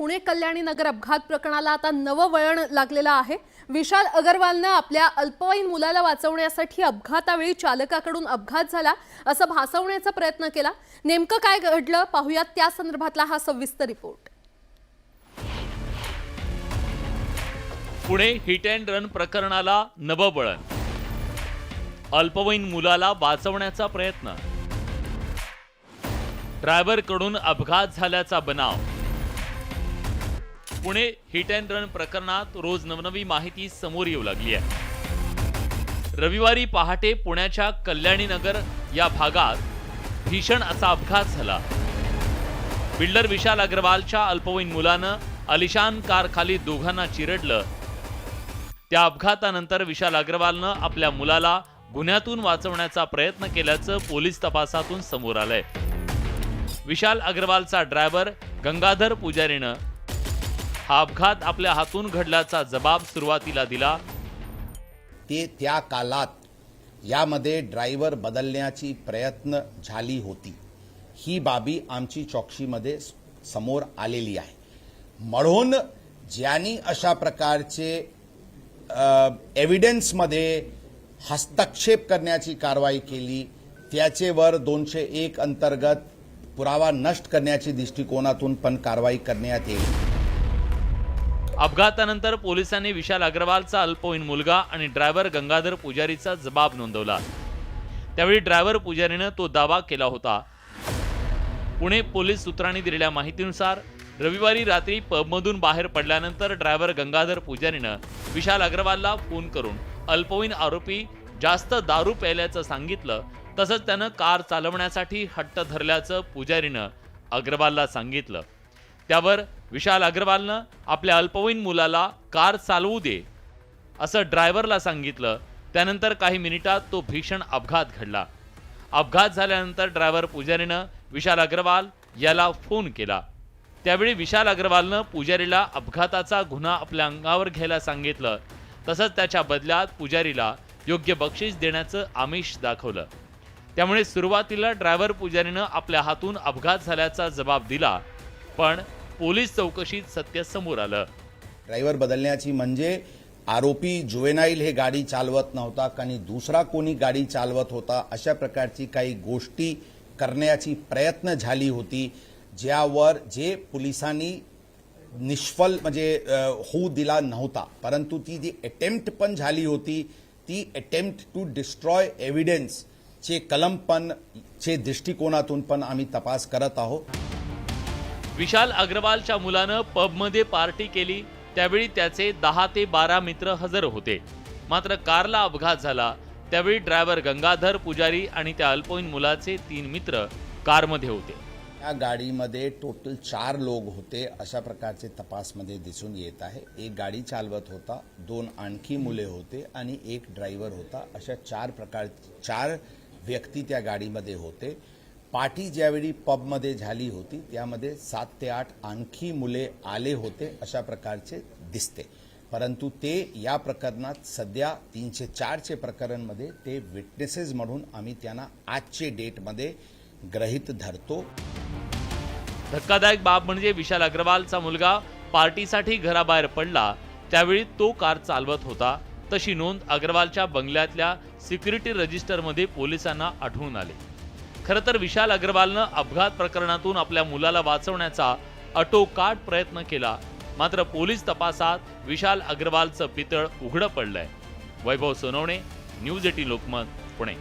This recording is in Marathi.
पुणे कल्याणी नगर अपघात प्रकरणाला आता नवं वळण लागलेलं आहे। विशाल अग्रवालने आपल्या अल्पवयीन मुलाला वाचवण्यासाठी अपघातावेळी चालकाकडून अपघात झाला असं भासवण्याचा प्रयत्न केला। नेमकं काय घडलं पाहूयात, त्या संदर्भातला हा सविस्तर report. Pune hit and run प्रकरणाला नवं वळण, अल्पवयीन मुलाला वाचवण्याचा प्रयत्न, ड्रायव्हरकडून अपघात झाल्याचा बनाव। पुणे हिट अँड रन प्रकरणात रोज नवनवी माहिती समोर येऊ लागली आहे। रविवारी पहाटे पुण्याच्या कल्याणी नगर या भागात भीषण असा अपघात झाला। बिल्डर विशाल अग्रवालच्या अल्पवयीन मुलानं आलिशान कार खाली दोघांना चिरडलं। त्या अपघातानंतर विशाल अग्रवालनं आपल्या मुलाला गुन्ह्यातून वाचवण्याचा प्रयत्न केल्याचं पोलीस तपासातून समोर आलंय। विशाल अग्रवालचा ड्रायव्हर गंगाधर पुजारीनं हा अपघात आपल्या हातून घडल्याचा जबाब सुरुवातीला दिला। त्या काळात यामध्ये ड्रायव्हर बदलण्याची प्रयत्न झाली होती, ही बाबी आमची चौकशीमध्ये समोर आलेली आहे। म्हणून ज्यांनी अशा प्रकारचे एव्हिडन्समध्ये हस्तक्षेप करण्याची कारवाई केली त्याचेवर 201 अंतर्गत पुरावा नष्ट करण्याच्या दृष्टिकोनातून पण कारवाई करण्यात येईल। अपघातानंतर पोलिसांनी विशाल अग्रवालचा अल्पवयीन मुलगा आणि ड्रायव्हर गंगाधर पुजारीचा जबाब नोंदवला। त्यावेळी ड्रायव्हर पुजारीनं तो दावा केला होता। पुणे पोलीस सूत्रांनी दिलेल्या माहितीनुसार रविवारी रात्री पबमधून बाहेर पडल्यानंतर ड्रायव्हर गंगाधर पुजारीनं विशाल अग्रवालला फोन करून अल्पवयीन आरोपी जास्त दारू प्यायल्याचं सांगितलं। तसंच त्यानं कार चालवण्यासाठी हट्ट धरल्याचं पुजारीनं अग्रवालला सांगितलं। त्यावर विशाल अग्रवालनं आपल्या अल्पवयीन मुलाला कार चालवू दे असं ड्रायव्हरला सांगितलं। त्यानंतर काही मिनिटात तो भीषण अपघात घडला। अपघात झाल्यानंतर ड्रायव्हर पुजारीनं विशाल अग्रवाल याला फोन केला। त्यावेळी विशाल अग्रवालनं पुजारीला अपघाताचा गुन्हा आपल्या अंगावर घ्यायला सांगितलं। तसंच त्याच्या बदल्यात पुजारीला योग्य बक्षीस देण्याचं आमिष दाखवलं। त्यामुळे सुरुवातीला ड्रायव्हर पुजारीनं आपल्या हातून अपघात झाल्याचा जबाब दिला, पण पोलीस चौकशीत सत्य समोर आलं। ड्रायव्हर बदलण्याची म्हणजे आरोपी जुवेनाईल हे गाडी चालवत नव्हता आणि दुसरा कोणी गाडी चालवत होता, अशा प्रकारची काही गोष्टी करण्याची प्रयत्न झाली होती, ज्यावर जे पोलिसांनी निष्फळ म्हणजे होऊ दिला नव्हता। परंतु ती जी अटेम्प्ट पण झाली होती, ती अटेम्प्ट टू डिस्ट्रॉय एव्हिडन्स चे कलम पण चे दृष्टिकोनातून पण आम्ही तपास करत आहोत। विशाल अग्रवालच्या मुलानं पबमध्ये पार्टी केली, त्यावेळी त्याचे 10 ते 12 मित्र हजर होते। मात्र कारला अपघात झाला त्यावेळी ड्रायव्हर गंगाधर पुजारी आणि त्या अल्पवयीन मुलाचे 3 मित्र कारमध्ये होते। या गाडीमध्ये टोटल 4 लोक होते, अशा प्रकारचे तपासमध्ये दिसून येत आहे। एक गाडी चालवत होता, 2 आणखी मुले होते आणि एक ड्रायव्हर होता। अशा 4 व्यक्ती त्या गाडीमध्ये होते। पार्टी ज्यावेळी पबमध्ये झाली होती त्यामध्ये 7 ते 8 आणखी मुले आले होते, अशा प्रकारचे दिसते। परंतु ते या प्रकरणात सध्या 304 चे प्रकरणमध्ये ते विटनेसेस म्हणून आम्ही त्यांना आजचे डेटमध्ये गृहीत धरतो। धक्कादायक बाब म्हणजे विशाल अग्रवालचा मुलगा पार्टीसाठी घराबाहेर पडला त्यावेळी तो कार चालवत होता, तशी नोंद अग्रवालच्या बंगल्यातल्या सिक्युरिटी रजिस्टरमध्ये पोलिसांना आढळून आली। खरं तर विशाल अग्रवालनं अपघात प्रकरणातून आपल्या मुलाला वाचवण्याचा आटोकाट प्रयत्न केला, मात्र पोलीस तपासात विशाल अग्रवालचं पितळ उघडं पडलंय। वैभव सोनवणे, न्यूज 18 लोकमत, पुणे।